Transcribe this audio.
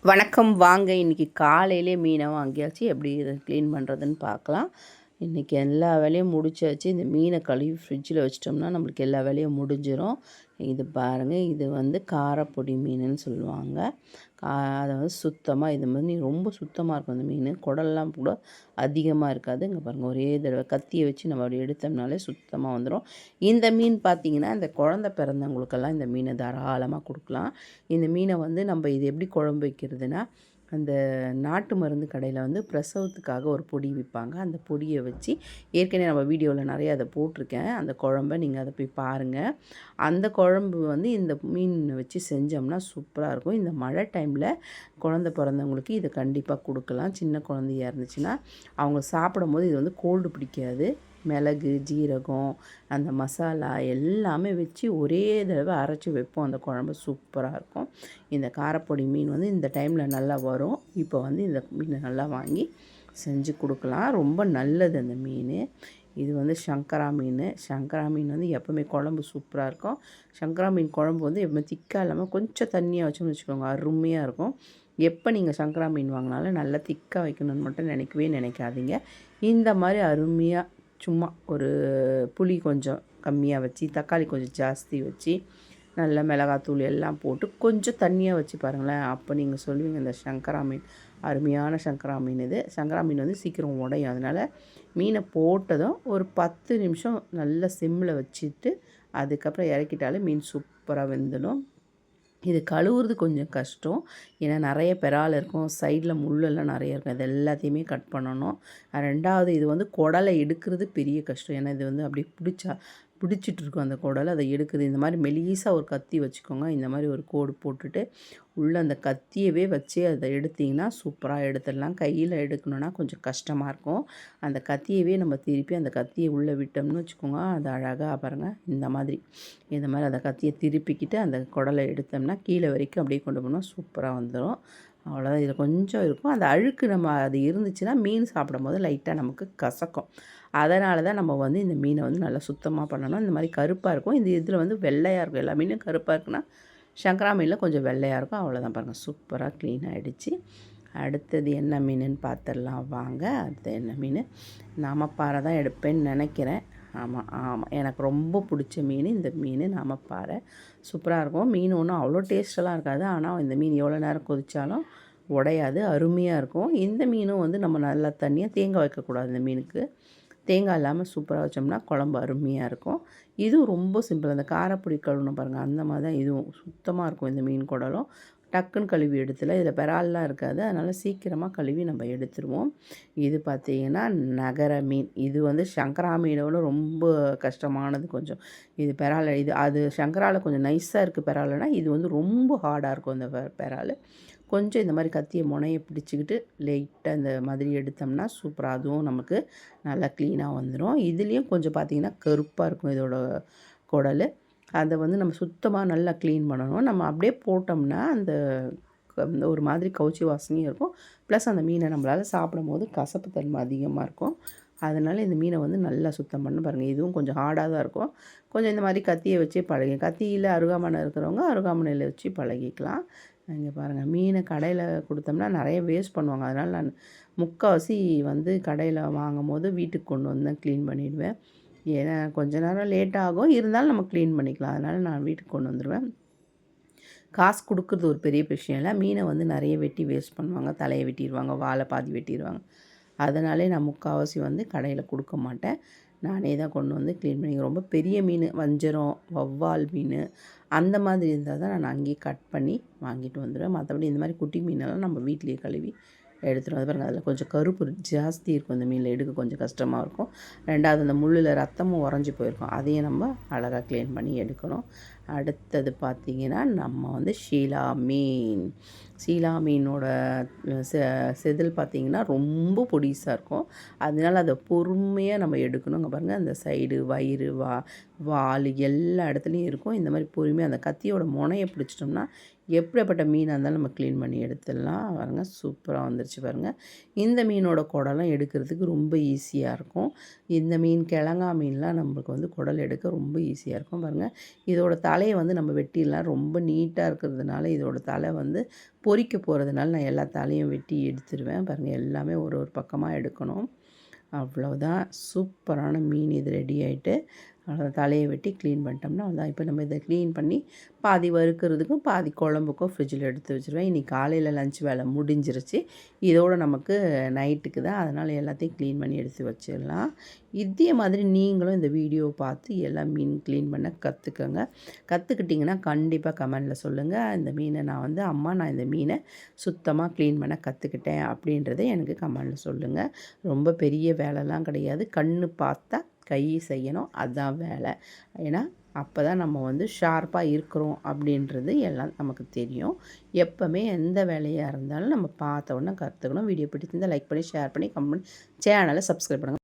வணக்கம். வாங்க இன்றைக்கி காலையிலே மீனை வாங்கியாச்சு. எப்படி இதை க்ளீன் பண்ணுறதுன்னு பார்க்கலாம். இன்றைக்கி எல்லா வேலையும் முடிச்சாச்சு. இந்த மீனை கழுவி ஃப்ரிட்ஜில் வச்சிட்டோம்னா நம்மளுக்கு எல்லா வேலையும் முடிஞ்சிடும். இது பாருங்கள், இது வந்து காரப்பொடி மீனுன்னு சொல்லுவாங்க. அதை வந்து சுத்தமாக இது மாதிரி ரொம்ப சுத்தமாக இருக்கும். இந்த மீன் குடல்லாம் கூட அதிகமாக இருக்காது. இங்கே பாருங்கள், ஒரே தடவை கத்தியை வச்சு நம்ம அப்படி எடுத்தோம்னாலே சுத்தமாக வந்துடும். இந்த மீன் பார்த்திங்கன்னா, இந்த குழந்த பிறந்தவங்களுக்கெல்லாம் இந்த மீனை தாராளமாக கொடுக்கலாம். இந்த மீனை வந்து நம்ம இது எப்படி குழம்பு வைக்கிறதுனா, அந்த நாட்டு மருந்து கடையில் வந்து பிரசவத்துக்காக ஒரு பொடி விற்பாங்க. அந்த பொடியை வச்சு ஏற்கனவே நம்ம வீடியோவில் நிறைய அதை போட்டிருக்கேன். அந்த குழம்ப நீங்கள் அதை போய் பாருங்கள். அந்த குழம்பு வந்து இந்த மீன் வச்சு செஞ்சோம்னா சூப்பராக இருக்கும். இந்த மழை டைமில் குழந்த பிறந்தவங்களுக்கு இதை கண்டிப்பாக கொடுக்கலாம். சின்ன குழந்தையாக இருந்துச்சுன்னா அவங்க சாப்பிடும் போது இது வந்து கோல்டு பிடிக்காது. மிளகு, ஜீரகம், அந்த மசாலா எல்லாமே வச்சு ஒரே தடவை அரைச்சி வைப்போம். அந்த குழம்பு சூப்பராக இருக்கும். இந்த காரப்பொடி மீன் வந்து இந்த டைமில் நல்லா வரும். இப்போ வந்து இந்த மீனை நல்லா வாங்கி செஞ்சு கொடுக்கலாம். ரொம்ப நல்லது அந்த மீன். இது வந்து சங்கரா மீன். சங்கரா மீன் வந்து எப்போவுமே குழம்பு சூப்பராக இருக்கும். சங்கரா மீன் குழம்பு வந்து எப்பவுமே திக்காக இல்லாமல் கொஞ்சம் தண்ணியாக வச்சோம்னு வச்சுக்கோங்க, அருமையாக இருக்கும். எப்போ நீங்கள் சங்கரா மீன் வாங்கினாலும் நல்லா திக்காக வைக்கணும்னு மட்டும் நினைக்காதீங்க. இந்த மாதிரி அருமையாக சும்மா ஒரு புளி கொஞ்சம் கம்மியாக வச்சு, தக்காளி கொஞ்சம் ஜாஸ்தி வச்சு, நல்ல மிளகாத்தூள் எல்லாம் போட்டு கொஞ்சம் தண்ணியாக வச்சு பாருங்களேன். அப்போ நீங்கள் சொல்லுவீங்க இந்த சங்கரா மீன் அருமையான சங்கரா மீன். இது சங்கரா மீன் வந்து சீக்கிரம் உடையும். அதனால் மீனை போட்டதும் ஒரு 10 நிமிஷம் நல்ல சிம்மில் வச்சுட்டு அதுக்கப்புறம் இறக்கிட்டாலே மீன் சூப்பராக வெந்துடும். இது கழுவுறது கொஞ்சம் கஷ்டம். ஏன்னா நிறைய பெறால் இருக்கும், சைடில் முள்ளெல்லாம் நிறைய இருக்கும். இது எல்லாத்தையுமே கட் பண்ணணும். 2வது இது வந்து குடலை எடுக்கிறது பெரிய கஷ்டம். ஏன்னா இது வந்து அப்படியே பிடிச்சிட்ருக்கும் அந்த குடலை, அதை எடுக்குது. இந்த மாதிரி மெலிசாக ஒரு கத்தி வச்சுக்கோங்க. இந்த மாதிரி ஒரு கோடு போட்டுட்டு உள்ளே அந்த கத்தியவே வச்சு அதை எடுத்திங்கன்னா சூப்பராக எடுத்துடலாம். கையில் எடுக்கணுன்னா கொஞ்சம் கஷ்டமாக இருக்கும். அந்த கத்தியவே நம்ம திருப்பி அந்த கத்தியை உள்ளே விட்டோம்னு வச்சுக்கோங்க, அது அழகாக பாருங்கள் இந்த மாதிரி அந்த கத்தியை திருப்பிக்கிட்டு அந்த குடலை எடுத்தோம்னா கீழே வரைக்கும் அப்படியே கொண்டு போனால் சூப்பராக வந்துடும். அவ்வளோதான். இதில் கொஞ்சம் இருக்கும். அந்த அழுக்கு நம்ம அது இருந்துச்சுன்னா மீன் சாப்பிடும் போது லைட்டாக நமக்கு கசக்கும். அதனால தான் நம்ம வந்து இந்த மீனை வந்து நல்லா சுத்தமாக பண்ணணும். இந்த மாதிரி கருப்பாக இருக்கும். இதில் வந்து வெள்ளையாக இருக்கும். எல்லா மீனும் கருப்பாக இருக்குன்னா சங்கரா மீனில் கொஞ்சம் வெள்ளையாக இருக்கும். அவ்வளோதான் பாருங்கள், சூப்பராக க்ளீன் ஆகிடுச்சு. அடுத்தது என்ன மீனுன்னு பார்த்துடலாம் வாங்க. அடுத்து என்ன மீன், நாமப்பாறை தான் எடுப்பேன்னு நினைக்கிறேன். ஆமாம், எனக்கு ரொம்ப பிடிச்ச மீன் இந்த மீன் நாமப்பாறை. சூப்பராக இருக்கும். மீன் ஒன்றும் அவ்வளோ டேஸ்ட்டெல்லாம் இருக்காது. ஆனால் இந்த மீன் எவ்வளோ நேரம் கொதித்தாலும் உடையாது, அருமையாக இருக்கும். இந்த மீனும் வந்து நம்ம நல்லா தண்ணியாக தேங்காய் வைக்கக்கூடாது. இந்த மீனுக்கு தேங்காய் இல்லாமல் சூப்பராக வச்சோம்னா குழம்பு அருமையாக இருக்கும். இதுவும் ரொம்ப சிம்பிள். அந்த காரப்பொடி கழுவணும் பாருங்கள், அந்த மாதிரி தான் இதுவும் சுத்தமாக இருக்கும். இந்த மீன் குடலும் டக்குன்னு கழுவி எடுத்துல. இதில் பெறால்லாம் இருக்காது, அதனால் சீக்கிரமாக கழுவி நம்ம எடுத்துருவோம். இது பார்த்திங்கன்னா நகர மீன். இது வந்து சங்கரா மீனோட ரொம்ப கஷ்டமானது கொஞ்சம். இது பெறால், அது சங்கராவில் கொஞ்சம் நைஸாக இருக்குது. பெறால்னா இது வந்து ரொம்ப ஹார்டாக இருக்கும். இந்த பெறால் கொஞ்சம் இந்த மாதிரி கத்தியை முனையை பிடிச்சிக்கிட்டு லைட்டாக இந்த மாதிரி எடுத்தோம்னா சூப்பராக அதுவும் நமக்கு நல்லா க்ளீனாக வந்துடும். இதுலேயும் கொஞ்சம் பார்த்திங்கன்னா கருப்பாக இருக்கும் இதோட குடல். அதை வந்து நம்ம சுத்தமாக நல்லா க்ளீன் பண்ணணும். நம்ம அப்படியே போட்டோம்னா அந்த ஒரு மாதிரி கவுச்சி வாசனையும் இருக்கும். ப்ளஸ் அந்த மீனை நம்மளால் சாப்பிடும்போது கசப்பு தன்மை அதிகமாக இருக்கும். அதனால் இந்த மீனை வந்து நல்லா சுத்தம் பண்ண பாருங்கள். இதுவும் கொஞ்சம் ஹார்டாக தான் இருக்கும். கொஞ்சம் இந்த மாதிரி கத்தியை வச்சு கத்தியில் அருகாமனை இருக்கிறவங்க அருகாமனையில் வச்சு பழகிக்கலாம். இங்கே பாருங்கள், மீனை கடையில் கொடுத்தோம்னா நிறைய வேஸ்ட் பண்ணுவாங்க. அதனால் நான் முக்கால்வாசி வந்து கடையில் வாங்கும் போது வீட்டுக்கு கொண்டு வந்து க்ளீன் பண்ணிவிடுவேன். ஏன்னா கொஞ்சம் நேரம் லேட் ஆகும், இருந்தாலும் நம்ம க்ளீன் பண்ணிக்கலாம். அதனால் நான் வீட்டுக்கு கொண்டு வந்துடுவேன். காசு கொடுக்குறது ஒரு பெரிய விஷயம் இல்லை. மீனை வந்து நிறைய வெட்டி வேஸ்ட் பண்ணுவாங்க. தலையை வெட்டிடுவாங்க, வாழை பாதி வெட்டிடுவாங்க. அதனாலே நான் முக்கால்வாசி வந்து கடையில் கொடுக்க மாட்டேன். நானே தான் கொண்டு வந்து க்ளீன் பண்ணி, ரொம்ப பெரிய மீன், வஞ்சரம், வவ்வால் மீன் அந்த மாதிரி இருந்தால் தான் நான் அங்கேயே கட் பண்ணி வாங்கிட்டு வந்துடுவேன். மற்றபடி இந்த மாதிரி குட்டி மீனெல்லாம் நம்ம வீட்டிலேயே கழுவி எடுத்துகிட்டு வந்து பாருங்கள். அதில் கொஞ்சம் கருப்பு ஜாஸ்தி இருக்கும். இந்த மீனில் எடுக்க கொஞ்சம் கஷ்டமாக இருக்கும். 2வது அந்த முள்ளில் ரத்தமும் உறைஞ்சி போயிருக்கும். அதையும் நம்ம அழகாக க்ளீன் பண்ணி எடுக்கணும். அடுத்தது பார்த்திங்கன்னா நம்ம வந்து ஷீலா மீனோட செதில் பார்த்திங்கன்னா ரொம்ப பொடிசாக இருக்கும். அதனால் அதை பொறுமையாக நம்ம எடுக்கணும். இங்கே பாருங்கள், அந்த சைடு வயிறு, வால் எல்லா இடத்துலையும் இருக்கும். இந்த மாதிரி பொறுமையாக அந்த கத்தியோட முனையை பிடிச்சிட்டோம்னா எப்படிப்பட்ட மீனாக இருந்தாலும் நம்ம க்ளீன் பண்ணி எடுத்துடலாம். பாருங்கள் சூப்பராக வந்துருச்சு பாருங்கள். இந்த மீனோட குடலாம் எடுக்கிறதுக்கு ரொம்ப ஈஸியாக இருக்கும். இந்த மீன் கிழங்கா மீன்லாம் நம்மளுக்கு வந்து குடல் எடுக்க ரொம்ப ஈஸியாக இருக்கும் பாருங்கள். இதோட தலையை வந்து நம்ம வெட்டிடலாம். ரொம்ப நீட்டாக இருக்கிறதுனால இதோட தலை வந்து பொரிக்க போகிறதுனால நான் எல்லா தலையும் வெட்டி எடுத்துருவேன் பாருங்கள். எல்லாமே ஒரு ஒரு பக்கமாக எடுக்கணும். அவ்வளோதான், சூப்பரான மீன் இது ரெடி ஆகிட்டு. தலையை வெட்டி க்ளீன் பண்ணிட்டோம்னா அதான். இப்போ நம்ம இதை க்ளீன் பண்ணி பாதி வறுக்கிறதுக்கும் பாதி குழம்புக்கும் ஃப்ரிட்ஜில் எடுத்து வச்சுருவேன். இன்றைக்கி காலையில் லஞ்ச் வேலை முடிஞ்சிருச்சு. இதோடு நமக்கு நைட்டுக்கு தான், அதனால் எல்லாத்தையும் க்ளீன் பண்ணி எடுத்து வச்சிடலாம். இதே மாதிரி நீங்களும் இந்த வீடியோவை பார்த்து எல்லாம் மீன் க்ளீன் பண்ண கற்றுக்கங்க. கற்றுக்கிட்டிங்கன்னா கண்டிப்பாக கமெண்டில் சொல்லுங்கள். இந்த மீனை நான் வந்து அம்மா நான் இந்த மீனை சுத்தமாக க்ளீன் பண்ண கற்றுக்கிட்டேன் அப்படின்றத எனக்கு கமெண்டில் சொல்லுங்கள். ரொம்ப பெரிய வேலைலாம் கிடையாது. கண்ணு பார்த்தா கை செய்யணும், அதுதான் வேலை. ஏன்னா அப்போ தான் நம்ம வந்து ஷார்ப்பாக இருக்கிறோம் அப்படின்றது எல்லாம் நமக்கு தெரியும். எப்போவுமே எந்த வேலையாக இருந்தாலும் நம்ம பார்த்த உடனே கற்றுக்கணும். வீடியோ பிடிச்சிருந்தால் லைக் பண்ணி, ஷேர் பண்ணி, கமெண்ட், சேனலை சப்ஸ்கிரைப் பண்ணுங்கள்.